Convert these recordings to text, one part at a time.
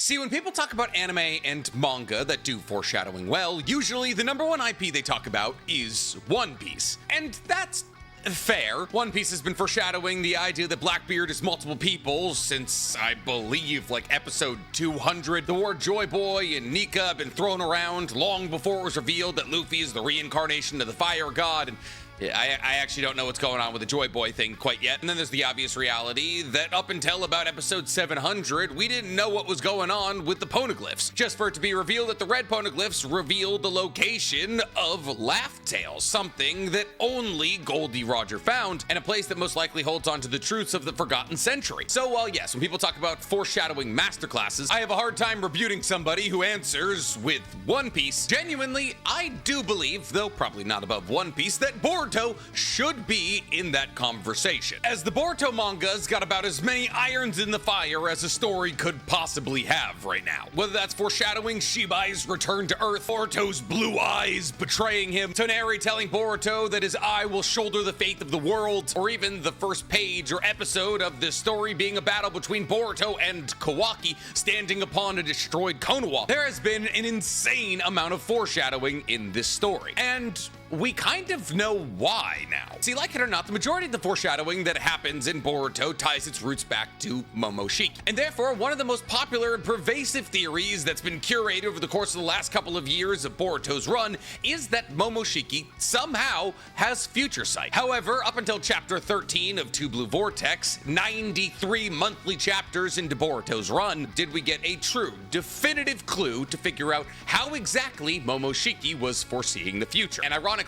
See, when people talk about anime and manga that do foreshadowing well, usually the number one IP they talk about is One Piece. And that's fair. One Piece has been foreshadowing the idea that Blackbeard is multiple people since, I believe, like episode 200. The word Joy Boy and Nika have been thrown around long before it was revealed that Luffy is the reincarnation of the Fire God, and I actually don't know what's going on with the Joy Boy thing quite yet. And then there's the obvious reality that up until about episode 700, we didn't know what was going on with the poneglyphs. Just for it to be revealed that the red poneglyphs revealed the location of Laugh Tale, something that only Goldie Roger found, and a place that most likely holds on to the truths of the Forgotten Century. So while yes, when people talk about foreshadowing masterclasses, I have a hard time rebuting somebody who answers with One Piece. Genuinely, I do believe, though probably not above One Piece, that Boruto should be in that conversation, as the Boruto manga's got about as many irons in the fire as a story could possibly have right now. Whether that's foreshadowing Shibai's return to Earth, Boruto's blue eyes betraying him, Toneri telling Boruto that his eye will shoulder the fate of the world, or even the first page or episode of this story being a battle between Boruto and Kawaki standing upon a destroyed Konoha. There has been an insane amount of foreshadowing in this story, and we kind of know why now. See, like it or not, the majority of the foreshadowing that happens in Boruto ties its roots back to Momoshiki. And therefore, one of the most popular and pervasive theories that's been curated over the course of the last couple of years of Boruto's run is that Momoshiki somehow has future sight. However, up until chapter 13 of Two Blue Vortex, 93 monthly chapters into Boruto's run, did we get a true, definitive clue to figure out how exactly Momoshiki was foreseeing the future. And ironically,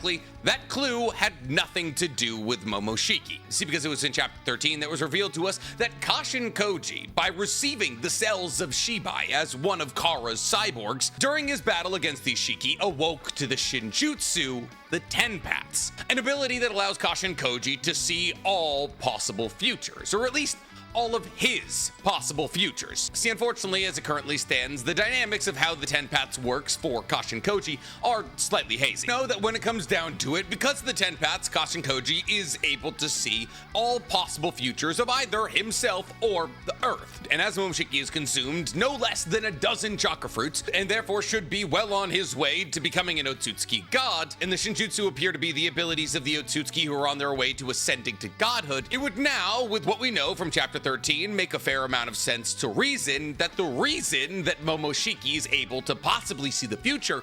that clue had nothing to do with Momoshiki. See, because it was in chapter 13 that was revealed to us that Kashin Koji, by receiving the cells of Shibai as one of Kara's cyborgs, during his battle against the Shiki, awoke to the shinjutsu, the Tenpats, an ability that allows Kashin Koji to see all possible futures, or at least all of his possible futures. See, unfortunately, as it currently stands, the dynamics of how the Tenpats works for Kashin Koji are slightly hazy. Know that when it comes down to it, because of the Tenpats, Kashin Koji is able to see all possible futures of either himself or the Earth. And as Momoshiki is consumed no less than a dozen chakra fruits, and therefore should be well on his way to becoming an Otsutsuki god, and the Shinjutsu appear to be the abilities of the Otsutsuki who are on their way to ascending to godhood, it would now, with what we know from chapter 13, make a fair amount of sense to reason that the reason that Momoshiki is able to possibly see the future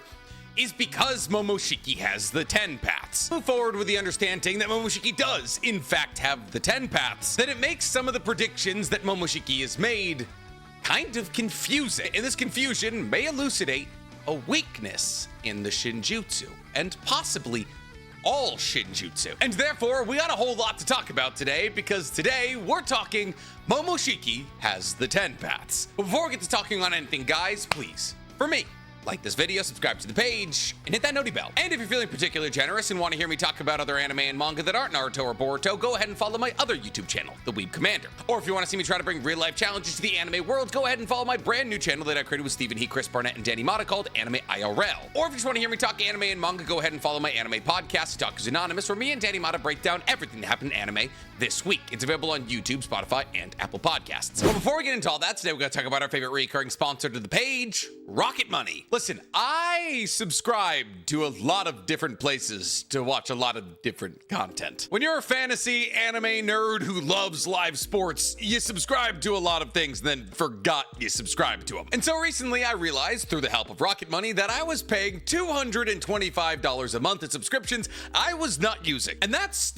is because Momoshiki has the Tenpats. Move forward with the understanding that Momoshiki does, in fact, have the Tenpats, then it makes some of the predictions that Momoshiki has made kind of confusing. And this confusion may elucidate a weakness in the Shinjutsu, and possibly all Shinjutsu. And therefore, we got a whole lot to talk about today, because today we're talking Momoshiki has the Tenpats. But before we get to talking on anything, guys, please, for me, like this video, subscribe to the page, and hit that noti bell. And if you're feeling particularly generous and want to hear me talk about other anime and manga that aren't Naruto or Boruto, go ahead and follow my other YouTube channel, The Weeb Commander. Or if you want to see me try to bring real-life challenges to the anime world, go ahead and follow my brand new channel that I created with Stephen He, Chris Barnett, and Danny Mata called Anime IRL. Or if you just want to hear me talk anime and manga, go ahead and follow my anime podcast, Talk is Anonymous, where me and Danny Mata break down everything that happened in anime this week. It's available on YouTube, Spotify, and Apple Podcasts. But before we get into all that, today we're going to talk about our favorite recurring sponsor to the page, Rocket Money. Listen, I subscribe to a lot of different places to watch a lot of different content. When you're a fantasy anime nerd who loves live sports, you subscribe to a lot of things and then forgot you subscribed to them. And so recently I realized, through the help of Rocket Money, that I was paying $225 a month in subscriptions I was not using. And that's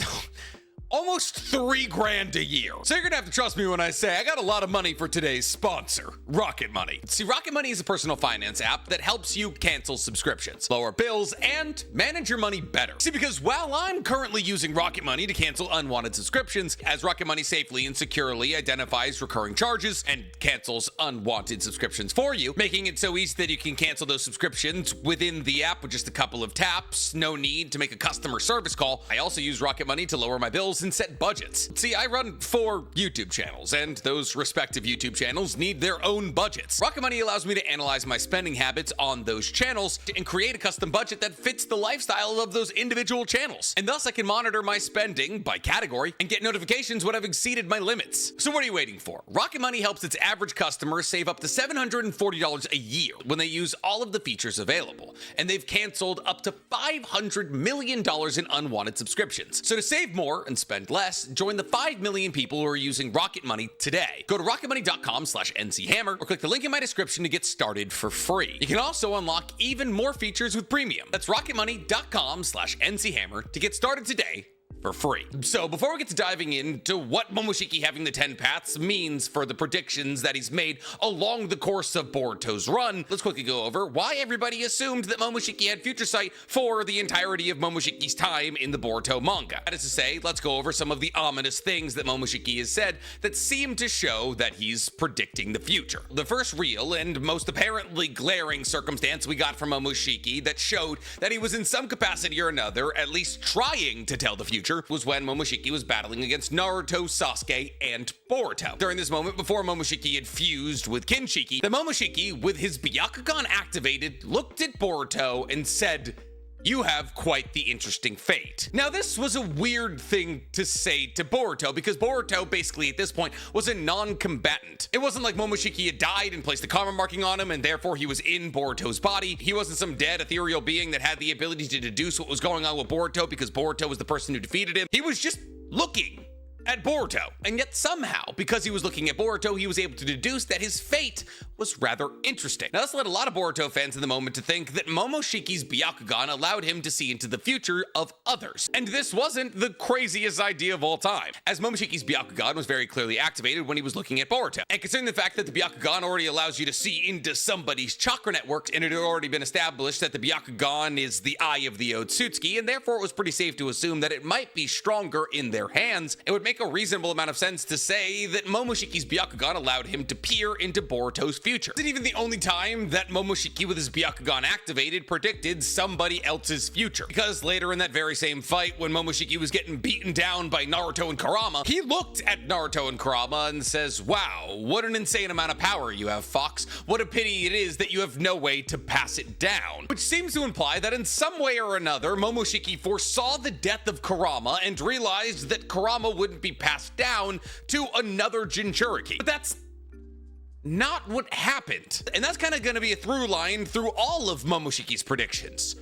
almost $3,000 a year. So you're gonna have to trust me when I say I got a lot of money for today's sponsor, Rocket Money. See, Rocket Money is a personal finance app that helps you cancel subscriptions, lower bills, and manage your money better. See, because while I'm currently using Rocket Money to cancel unwanted subscriptions, as Rocket Money safely and securely identifies recurring charges and cancels unwanted subscriptions for you, making it so easy that you can cancel those subscriptions within the app with just a couple of taps, no need to make a customer service call. I also use Rocket Money to lower my bills goals and set budgets. See, I run 4 YouTube channels, and those respective YouTube channels need their own budgets. Rocket Money allows me to analyze my spending habits on those channels and create a custom budget that fits the lifestyle of those individual channels. And thus I can monitor my spending by category and get notifications when I've exceeded my limits. So what are you waiting for? Rocket Money helps its average customer save up to $740 a year when they use all of the features available. And they've canceled up to $500 million in unwanted subscriptions. So to save more and spend less, join the 5 million people who are using Rocket Money today. Go to rocketmoney.com/NCHammer or click the link in my description to get started for free. You can also unlock even more features with premium. That's rocketmoney.com/NCHammer to get started today for free. So before we get to diving into what Momoshiki having the 10 paths means for the predictions that he's made along the course of Boruto's run, let's quickly go over why everybody assumed that Momoshiki had future sight for the entirety of Momoshiki's time in the Boruto manga. That is to say, let's go over some of the ominous things that Momoshiki has said that seem to show that he's predicting the future. The first real and most apparently glaring circumstance we got from Momoshiki that showed that he was in some capacity or another at least trying to tell the future was when Momoshiki was battling against Naruto, Sasuke, and Boruto. During this moment, before Momoshiki had fused with Kinshiki, the Momoshiki, with his Byakugan activated, looked at Boruto and said, "You have quite the interesting fate." Now, this was a weird thing to say to Boruto because Boruto basically at this point was a non-combatant. It wasn't like Momoshiki had died and placed the karma marking on him and therefore he was in Boruto's body. He wasn't some dead ethereal being that had the ability to deduce what was going on with Boruto because Boruto was the person who defeated him. He was just looking at Boruto. And yet somehow, because he was looking at Boruto, he was able to deduce that his fate was rather interesting. Now, this led a lot of Boruto fans in the moment to think that Momoshiki's Byakugan allowed him to see into the future of others. And this wasn't the craziest idea of all time, as Momoshiki's Byakugan was very clearly activated when he was looking at Boruto. And considering the fact that the Byakugan already allows you to see into somebody's chakra networks, and it had already been established that the Byakugan is the eye of the Otsutsuki, and therefore it was pretty safe to assume that it might be stronger in their hands, it would make a reasonable amount of sense to say that Momoshiki's Byakugan allowed him to peer into Boruto's future. It's even the only time that Momoshiki with his Byakugan activated predicted somebody else's future. Because later in that very same fight, when Momoshiki was getting beaten down by Naruto and Kurama, he looked at Naruto and Kurama and says, "Wow, what an insane amount of power you have, Fox. What a pity it is that you have no way to pass it down." Which seems to imply that in some way or another, Momoshiki foresaw the death of Kurama and realized that Kurama wouldn't be passed down to another Jinchuriki. But that's not what happened. And that's kind of going to be a through line through all of Momoshiki's predictions.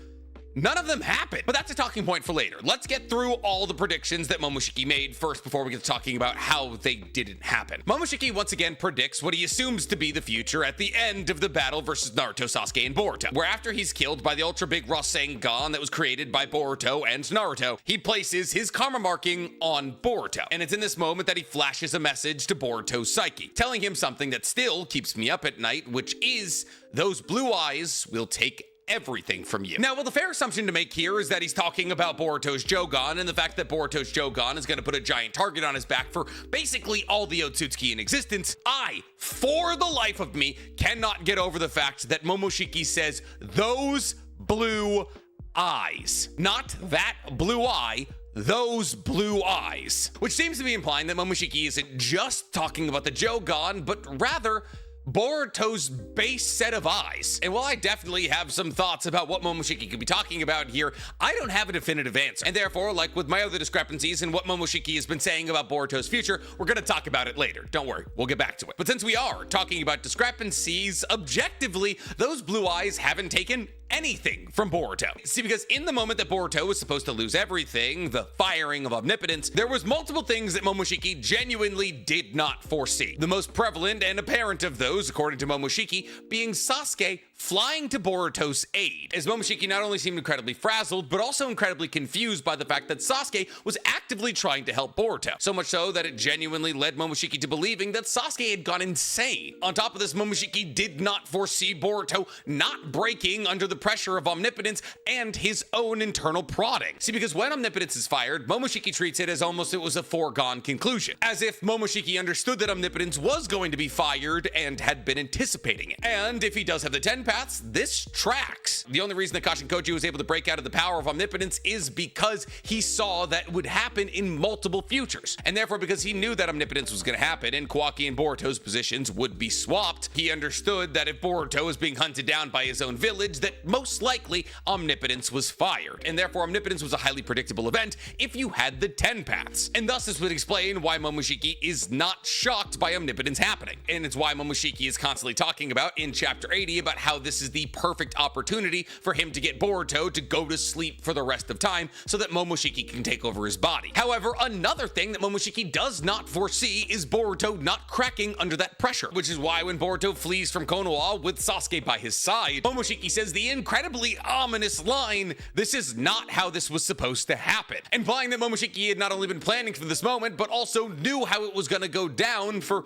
None of them happened, but that's a talking point for later. Let's get through all the predictions that Momoshiki made first before we get to talking about how they didn't happen. Momoshiki once again predicts what he assumes to be the future at the end of the battle versus Naruto, Sasuke, and Boruto, where after he's killed by the ultra big Rasengan that was created by Boruto and Naruto, he places his karma marking on Boruto. And it's in this moment that he flashes a message to Boruto's psyche, telling him something that still keeps me up at night, which is, "Those blue eyes will take everything from you." Now, well, the fair assumption to make here is that he's talking about Boruto's Jogan and the fact that Boruto's Jogan is going to put a giant target on his back for basically all the Otsutsuki in existence. I, for the life of me, cannot get over the fact that Momoshiki says, "Those blue eyes." Not that blue eye, those blue eyes. Which seems to be implying that Momoshiki isn't just talking about the Jogan, but rather Boruto's base set of eyes. And while I definitely have some thoughts about what Momoshiki could be talking about here, I don't have a definitive answer. And therefore, like with my other discrepancies and what Momoshiki has been saying about Boruto's future, we're going to talk about it later. Don't worry, we'll get back to it. But since we are talking about discrepancies, objectively, those blue eyes haven't taken anything from Boruto. See, because in the moment that Boruto was supposed to lose everything, the firing of Omnipotence, there was multiple things that Momoshiki genuinely did not foresee. The most prevalent and apparent of those, according to Momoshiki, being Sasuke flying to Boruto's aid, as Momoshiki not only seemed incredibly frazzled, but also incredibly confused by the fact that Sasuke was actively trying to help Boruto. So much so that it genuinely led Momoshiki to believing that Sasuke had gone insane. On top of this, Momoshiki did not foresee Boruto not breaking under the pressure of Omnipotence and his own internal prodding. See, because when Omnipotence is fired, Momoshiki treats it as almost it was a foregone conclusion, as if Momoshiki understood that Omnipotence was going to be fired and had been anticipating it. And if he does have the 10 paths, this tracks. The only reason that Kashin Koji was able to break out of the power of omnipotence is because he saw that would happen in multiple futures. And therefore, because he knew that omnipotence was going to happen and Kawaki and Boruto's positions would be swapped, he understood that if Boruto was being hunted down by his own village, that most likely omnipotence was fired. And therefore, omnipotence was a highly predictable event if you had the 10 paths. And thus, this would explain why Momoshiki is not shocked by omnipotence happening. And it's why Momoshiki is constantly talking about in chapter 80 about how this is the perfect opportunity for him to get Boruto to go to sleep for the rest of time so that Momoshiki can take over his body. However, another thing that Momoshiki does not foresee is Boruto not cracking under that pressure, which is why when Boruto flees from Konoha with Sasuke by his side, Momoshiki says the incredibly ominous line, "This is not how this was supposed to happen," implying that Momoshiki had not only been planning for this moment, but also knew how it was going to go down for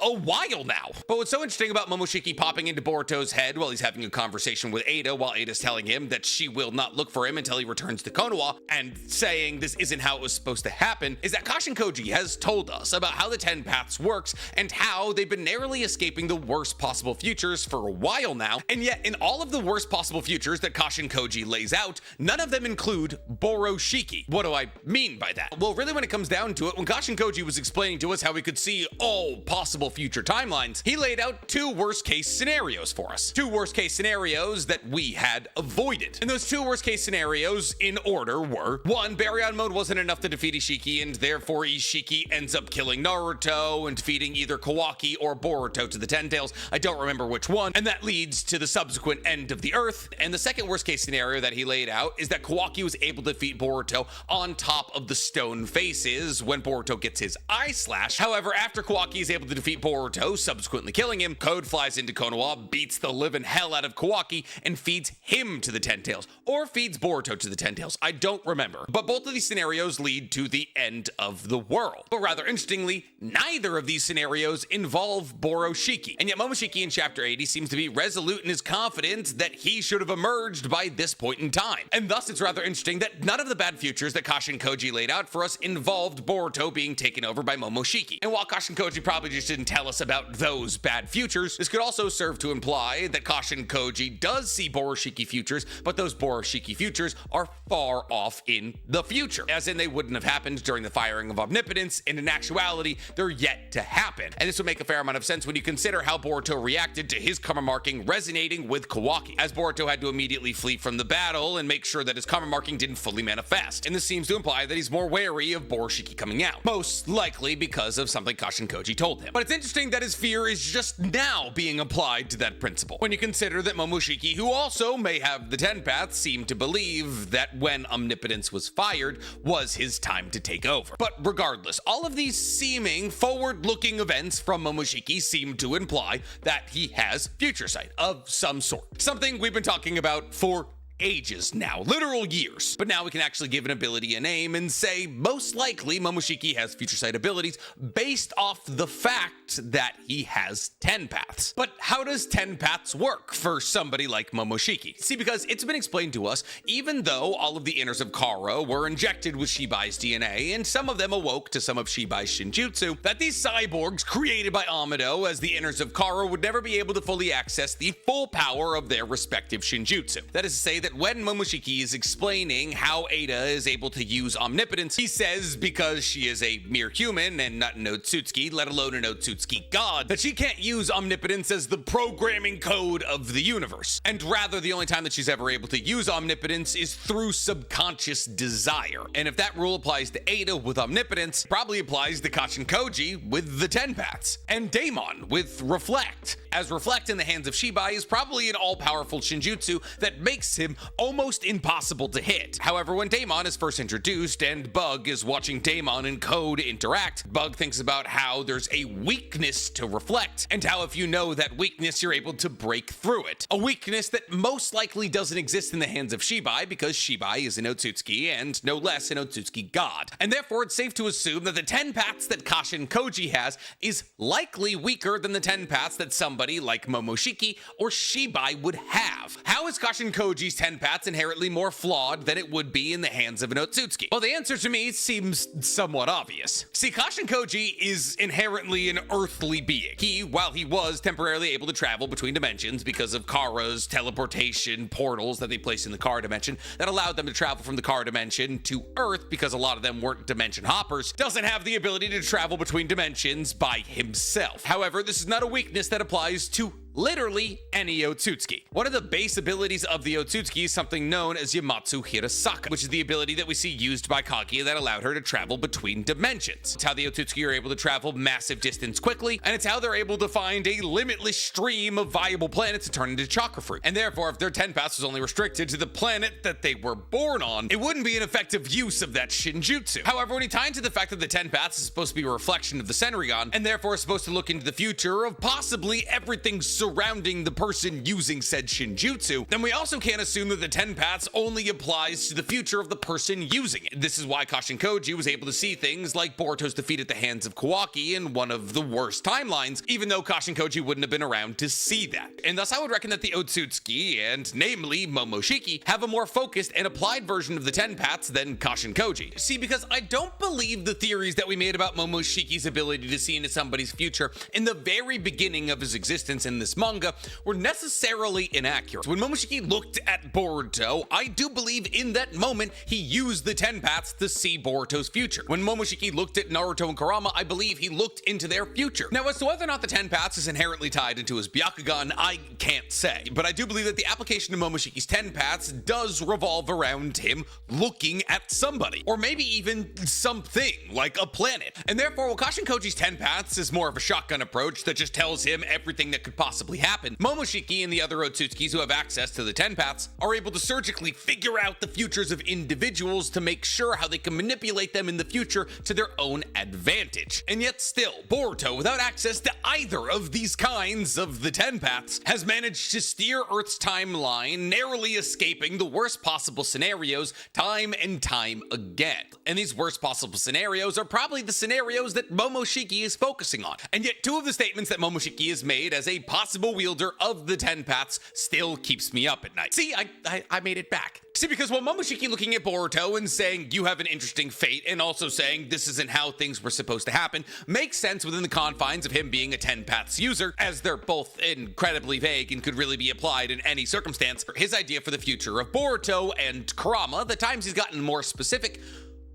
a while now. But what's so interesting about Momoshiki popping into Boruto's head while he's having a conversation with Ada, while Ada's telling him that she will not look for him until he returns to Konoha, and saying this isn't how it was supposed to happen, is that Kashin Koji has told us about how the 10 paths works and how they've been narrowly escaping the worst possible futures for a while now. And yet, in all of the worst possible futures that Kashin Koji lays out, none of them include Boroshiki. What do I mean by that? Well, really, when it comes down to it, when Kashin Koji was explaining to us how we could see all possible future timelines, he laid out two worst case scenarios for us. Two worst case scenarios that we had avoided. And those two worst case scenarios in order were: one, Baryon mode wasn't enough to defeat Ishiki, and therefore Ishiki ends up killing Naruto and defeating either Kawaki or Boruto to the Ten Tails. I don't remember which one, and that leads to the subsequent end of the earth. And the second worst case scenario that he laid out is that Kawaki was able to defeat Boruto on top of the stone faces when Boruto gets his eye slashed. However, after Kawaki is able to defeat Boruto, subsequently killing him, Code flies into Konoha, beats the living hell out of Kawaki, and feeds him to the Ten Tails. Or feeds Boruto to the Ten Tails. I don't remember. But both of these scenarios lead to the end of the world. But rather interestingly, neither of these scenarios involve Boroshiki. And yet Momoshiki in chapter 80 seems to be resolute in his confidence that he should have emerged by this point in time. And thus it's rather interesting that none of the bad futures that Kashin Koji laid out for us involved Boruto being taken over by Momoshiki. And while Kashin Koji probably just didn't tell us about those bad futures, this could also serve to imply that Kashin Koji does see Boroshiki futures, but those Boroshiki futures are far off in the future, as in they wouldn't have happened during the firing of Omnipotence, and in actuality, they're yet to happen. And this would make a fair amount of sense when you consider how Boruto reacted to his karma marking resonating with Kawaki, as Boruto had to immediately flee from the battle and make sure that his karma marking didn't fully manifest. And this seems to imply that he's more wary of Boroshiki coming out, most likely because of something Kashin Koji told him. But it's interesting that his fear is just now being applied to that principle, when you consider that Momoshiki, who also may have the 10 paths, seemed to believe that when Omnipotence was fired was his time to take over. But regardless, all of these seeming forward-looking events from Momoshiki seem to imply that he has future sight of some sort. Something we've been talking about for ages now, literal years. But now we can actually give an ability a name and say most likely Momoshiki has future sight abilities based off the fact that he has 10 paths. But how does 10 paths work for somebody like Momoshiki? See, because it's been explained to us, even though all of the inners of Karo were injected with Shibai's DNA, and some of them awoke to some of Shibai's shinjutsu, that these cyborgs created by Amado as the inners of Karo would never be able to fully access the full power of their respective shinjutsu. That is to say that when Momoshiki is explaining how Ada is able to use omnipotence, he says because she is a mere human and not an Otsutsuki, let alone an Otsutsuki god, that she can't use omnipotence as the programming code of the universe. And rather, the only time that she's ever able to use omnipotence is through subconscious desire. And if that rule applies to Ada with omnipotence, probably applies to Kashin Koji with the 10 paths, and Daemon with Reflect, as Reflect in the hands of Shibai is probably an all-powerful shinjutsu that makes him almost impossible to hit. However, when Daemon is first introduced and Bug is watching Daemon and Code interact, Bug thinks about how there's a weakness to Reflect, and how if you know that weakness, you're able to break through it. A weakness that most likely doesn't exist in the hands of Shibai, because Shibai is an Otsutsuki and no less an Otsutsuki god. And therefore, it's safe to assume that the 10 paths that Kashin Koji has is likely weaker than the 10 paths that somebody like Momoshiki or Shibai would have. have. How is Kashin Koji's Tenpats inherently more flawed than it would be in the hands of an Otsutsuki? Well, the answer to me seems somewhat obvious. See, Kashin Koji is inherently an earthly being. While he was temporarily able to travel between dimensions because of Kara's teleportation portals that they placed in the Kara dimension that allowed them to travel from the Kara dimension to Earth because a lot of them weren't dimension hoppers, doesn't have the ability to travel between dimensions by himself. However, this is not a weakness that applies to literally any Otsutsuki. One of the base abilities of the Otsutsuki is something known as Yamatsu Hirasaka, which is the ability that we see used by Kaguya that allowed her to travel between dimensions. It's how the Otsutsuki are able to travel massive distance quickly, and it's how they're able to find a limitless stream of viable planets to turn into chakra fruit. And therefore, if their Tenpats was only restricted to the planet that they were born on, it wouldn't be an effective use of that shinjutsu. However, when you tie into the fact that the Tenpats is supposed to be a reflection of the Senryugan, and therefore is supposed to look into the future of possibly everything surrounding the person using said shinjutsu, then we also can't assume that the Tenpats only applies to the future of the person using it. This is why Kashin Koji was able to see things like Boruto's defeat at the hands of Kawaki in one of the worst timelines, even though Kashin Koji wouldn't have been around to see that. And thus I would reckon that the Otsutsuki, and namely Momoshiki, have a more focused and applied version of the Tenpats than Kashin Koji. See, because I don't believe the theories that we made about Momoshiki's ability to see into somebody's future in the very beginning of his existence in this manga were necessarily inaccurate. When Momoshiki looked at Boruto, I do believe in that moment he used the Tenpats to see Boruto's future. When Momoshiki looked at Naruto and Kurama, I believe he looked into their future. Now, as to whether or not the Tenpats is inherently tied into his Byakugan, I can't say, but I do believe that the application of Momoshiki's Tenpats does revolve around him looking at somebody, or maybe even something, like a planet. And therefore, while Kashin Koji's Tenpats is more of a shotgun approach that just tells him everything that could possibly happen, Momoshiki and the other Otsutsukis who have access to the Tenpats are able to surgically figure out the futures of individuals to make sure how they can manipulate them in the future to their own advantage. And yet still, Boruto, without access to either of these kinds of the Tenpats, has managed to steer Earth's timeline, narrowly escaping the worst possible scenarios time and time again. And these worst possible scenarios are probably the scenarios that Momoshiki is focusing on. And yet two of the statements that Momoshiki has made as a possible wielder of the Tenpats still keeps me up at night. See, I made it back. See, because while Momoshiki looking at Boruto and saying you have an interesting fate and also saying this isn't how things were supposed to happen makes sense within the confines of him being a Tenpats user, as they're both incredibly vague and could really be applied in any circumstance. His idea for the future of Boruto and Kurama, the times he's gotten more specific,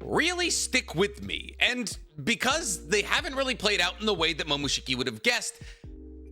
really stick with me. And because they haven't really played out in the way that Momoshiki would have guessed,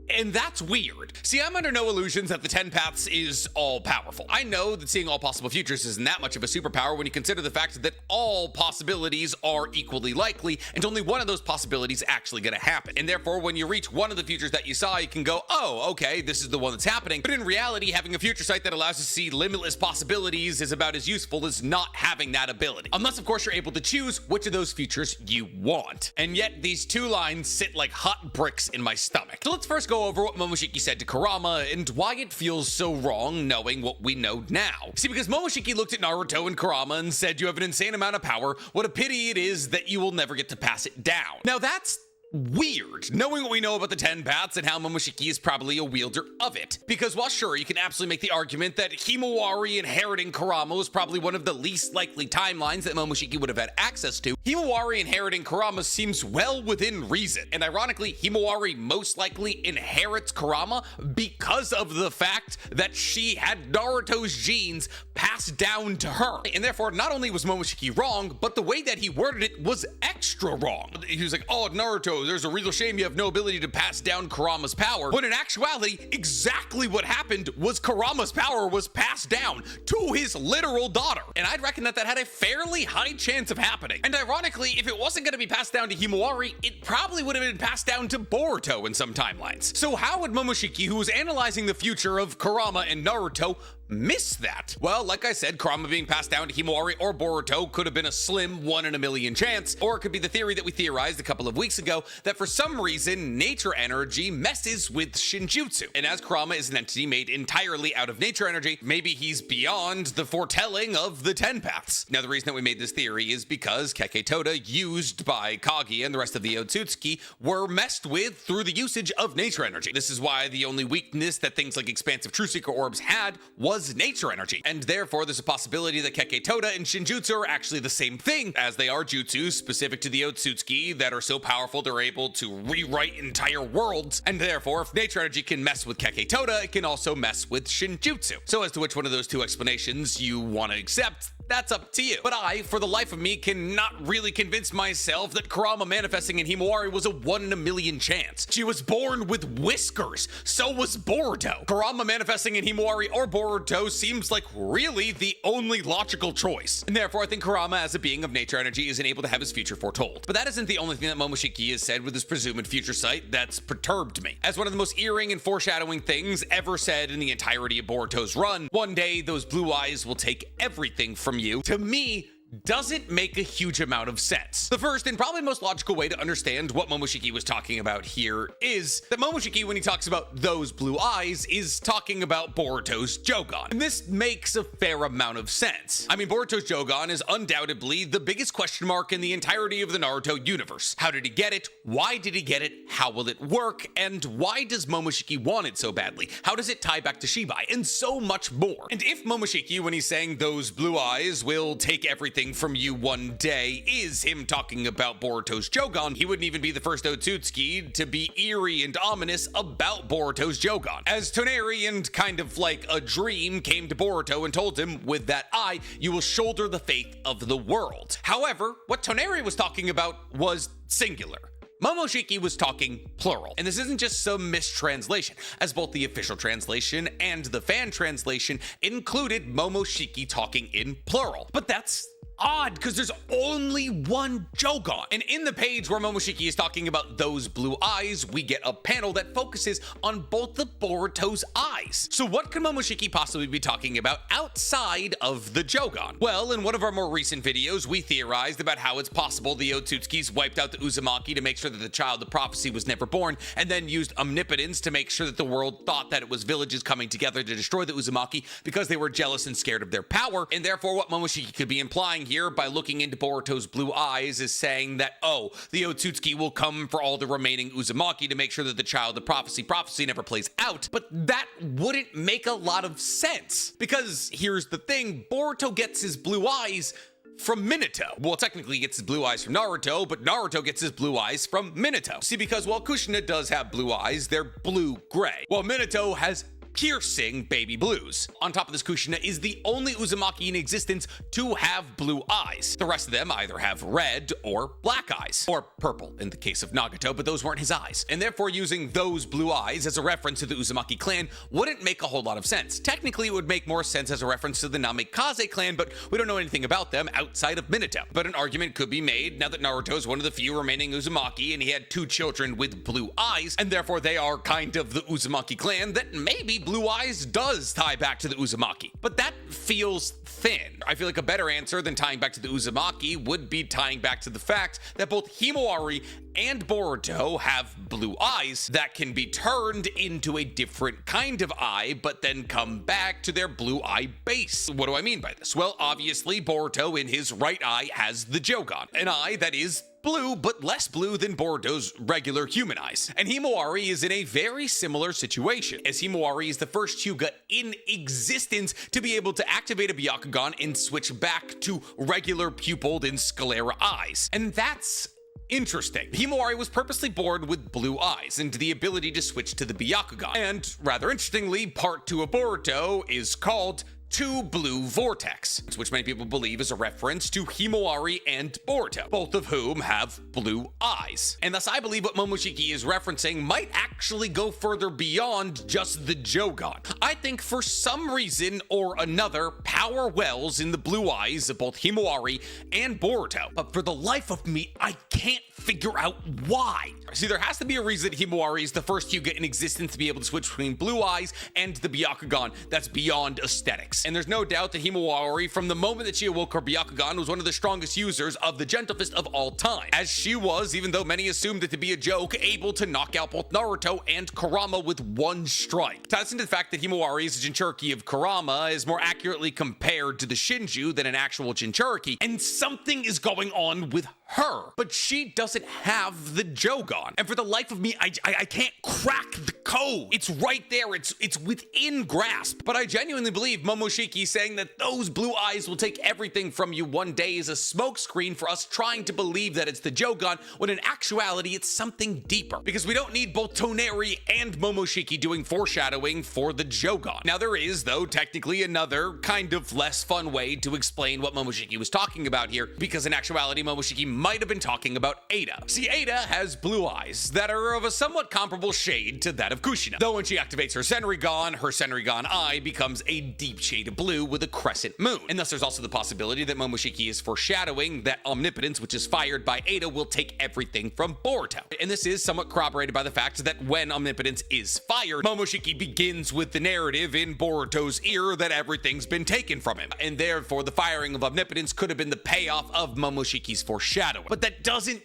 and that's weird. See, I'm under no illusions that the Tenpats is all-powerful. I know that seeing all possible futures isn't that much of a superpower when you consider the fact that all possibilities are equally likely, and only one of those possibilities is actually gonna happen. And therefore, when you reach one of the futures that you saw, you can go, oh, okay, this is the one that's happening. But in reality, having a future sight that allows you to see limitless possibilities is about as useful as not having that ability. Unless, of course, you're able to choose which of those futures you want. And yet, these two lines sit like hot bricks in my stomach. So let's first go over what Momoshiki said to Kurama and why it feels so wrong knowing what we know now. See, because Momoshiki looked at Naruto and Kurama and said, you have an insane amount of power, what a pity it is that you will never get to pass it down. Now that's weird, knowing what we know about the Tenpats and how Momoshiki is probably a wielder of it. Because while sure, you can absolutely make the argument that Himawari inheriting Kurama was probably one of the least likely timelines that Momoshiki would have had access to, Himawari inheriting Kurama seems well within reason. And ironically, Himawari most likely inherits Kurama because of the fact that she had Naruto's genes passed down to her. And therefore, not only was Momoshiki wrong, but the way that he worded it was extra wrong. He was like, oh, Naruto, there's a real shame you have no ability to pass down Kurama's power. When in actuality, exactly what happened was Kurama's power was passed down to his literal daughter. And I'd reckon that that had a fairly high chance of happening. And ironically, if it wasn't going to be passed down to Himawari, it probably would have been passed down to Boruto in some timelines. So how would Momoshiki, who was analyzing the future of Kurama and Naruto, miss that? Well, like I said, Kurama being passed down to Himawari or Boruto could have been a slim 1 in a million chance, or it could be the theory that we theorized a couple of weeks ago that for some reason, nature energy messes with shinjutsu. And as Kurama is an entity made entirely out of nature energy, maybe he's beyond the foretelling of the 10 paths. Now, the reason that we made this theory is because Keke Toda, used by Kagi and the rest of the Otsutsuki, were messed with through the usage of nature energy. This is why the only weakness that things like expansive True Seeker orbs had was nature energy, and therefore there's a possibility that Keke Toda and Shinjutsu are actually the same thing, as they are jutsu specific to the Otsutsuki that are so powerful they're able to rewrite entire worlds, and therefore if nature energy can mess with Keke Toda, it can also mess with Shinjutsu. So as to which one of those two explanations you want to accept, that's up to you. But I, for the life of me, cannot really convince myself that Kurama manifesting in Himawari was a 1 in a million chance. She was born with whiskers, so was Boruto. Kurama manifesting in Himawari or Boruto seems like really the only logical choice. And therefore, I think Kurama, as a being of nature energy, isn't able to have his future foretold. But that isn't the only thing that Momoshiki has said with his presumed future sight that's perturbed me. As one of the most earring and foreshadowing things ever said in the entirety of Boruto's run, one day those blue eyes will take everything from you, to me, doesn't make a huge amount of sense. The first and probably most logical way to understand what Momoshiki was talking about here is that Momoshiki, when he talks about those blue eyes, is talking about Boruto's Jogan. And this makes a fair amount of sense. I mean, Boruto's Jogan is undoubtedly the biggest question mark in the entirety of the Naruto universe. How did he get it? Why did he get it? How will it work? And why does Momoshiki want it so badly? How does it tie back to Shibai? And so much more. And if Momoshiki, when he's saying those blue eyes will take everything from you one day, is him talking about Boruto's Jogan, he wouldn't even be the first Otsutsuki to be eerie and ominous about Boruto's Jogan. As Toneri, and kind of like a dream, came to Boruto and told him, with that eye, you will shoulder the fate of the world. However, what Toneri was talking about was singular. Momoshiki was talking plural. And this isn't just some mistranslation, as both the official translation and the fan translation included Momoshiki talking in plural. But that's odd, because there's only one Jogan. And in the page where Momoshiki is talking about those blue eyes, we get a panel that focuses on both of Boruto's eyes. So what could Momoshiki possibly be talking about outside of the Jogan? Well, in one of our more recent videos, we theorized about how it's possible the Otsutsukis wiped out the Uzumaki to make sure that the child of prophecy was never born, and then used Omnipotence to make sure that the world thought that it was villages coming together to destroy the Uzumaki because they were jealous and scared of their power. And therefore, what Momoshiki could be implying here by looking into Boruto's blue eyes is saying that, oh, the Otsutsuki will come for all the remaining Uzumaki to make sure that the child of prophecy never plays out. But that wouldn't make a lot of sense, because here's the thing, Boruto gets his blue eyes from Minato. Well, technically he gets his blue eyes from Naruto, but Naruto gets his blue eyes from Minato. See, because while Kushina does have blue eyes, they're blue-gray, while Minato has piercing baby blues. On top of this, Kushina is the only Uzumaki in existence to have blue eyes. The rest of them either have red or black eyes, or purple in the case of Nagato, but those weren't his eyes. And therefore, using those blue eyes as a reference to the Uzumaki clan wouldn't make a whole lot of sense. Technically, it would make more sense as a reference to the Namikaze clan, but we don't know anything about them outside of Minato. But an argument could be made, now that Naruto is one of the few remaining Uzumaki and he had 2 children with blue eyes, and therefore they are kind of the Uzumaki clan, that maybe blue eyes does tie back to the Uzumaki. But that feels thin. I feel like a better answer than tying back to the Uzumaki would be tying back to the fact that both Himawari and Boruto have blue eyes that can be turned into a different kind of eye, but then come back to their blue eye base. What do I mean by this? Well, obviously, Boruto in his right eye has the Jogan, an eye that is blue, but less blue than Boruto's regular human eyes. And Himawari is in a very similar situation, as Himawari is the first Hyuga in existence to be able to activate a Byakugan and switch back to regular pupilled and sclera eyes. And that's interesting. Himawari was purposely born with blue eyes and the ability to switch to the Byakugan. And rather interestingly, part 2 of Boruto is called to blue vortex, which many people believe is a reference to Himawari and Boruto, both of whom have blue eyes. And thus I believe what Momoshiki is referencing might actually go further beyond just the Jogan. I think for some reason or another, power wells in the blue eyes of both Himawari and Boruto, but for the life of me, I can't figure out why. See, there has to be a reason Himawari is the first Hyuga in existence to be able to switch between blue eyes and the Byakugan that's beyond aesthetics. And there's no doubt that Himawari, from the moment that she awoke her Byakugan, was one of the strongest users of the Gentle Fist of all time. As she was, even though many assumed it to be a joke, able to knock out both Naruto and Kurama with one strike. Ties into the fact that Himawari's Jinchuriki of Kurama is more accurately compared to the Shinju than an actual Jinchuriki, and something is going on with her, but she doesn't have the Jogan. And for the life of me, I can't crack the code. It's right there. It's within grasp. But I genuinely believe Momoshiki saying that those blue eyes will take everything from you one day is a smokescreen for us trying to believe that it's the Jogan, when in actuality it's something deeper. Because we don't need both Toneri and Momoshiki doing foreshadowing for the Jogan. Now there is, though, technically another kind of less fun way to explain what Momoshiki was talking about here, because in actuality Momoshiki might have been talking about Ada. See, Ada has blue eyes that are of a somewhat comparable shade to that of Kushina. Though when she activates her Senrigan eye becomes a deep shade of blue with a crescent moon. And thus there's also the possibility that Momoshiki is foreshadowing that Omnipotence, which is fired by Ada, will take everything from Boruto. And this is somewhat corroborated by the fact that when Omnipotence is fired, Momoshiki begins with the narrative in Boruto's ear that everything's been taken from him. And therefore the firing of Omnipotence could have been the payoff of Momoshiki's foreshadowing. But that doesn't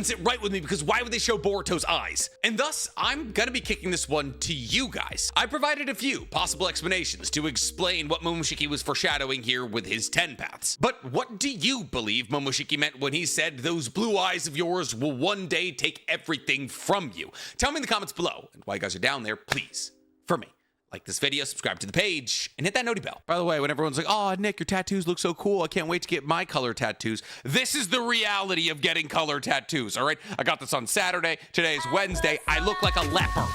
sit right with me, because why would they show Boruto's eyes? And thus, I'm gonna be kicking this one to you guys. I provided a few possible explanations to explain what Momoshiki was foreshadowing here with his 10 paths. But what do you believe Momoshiki meant when he said those blue eyes of yours will one day take everything from you? Tell me in the comments below. And while you guys are down there, please, for me, like this video, subscribe to the page, and hit that noti bell. By the way, when everyone's like, oh, Nick, your tattoos look so cool, I can't wait to get my color tattoos. This is the reality of getting color tattoos, all right? I got this on Saturday. Today is Wednesday. I look like a leper.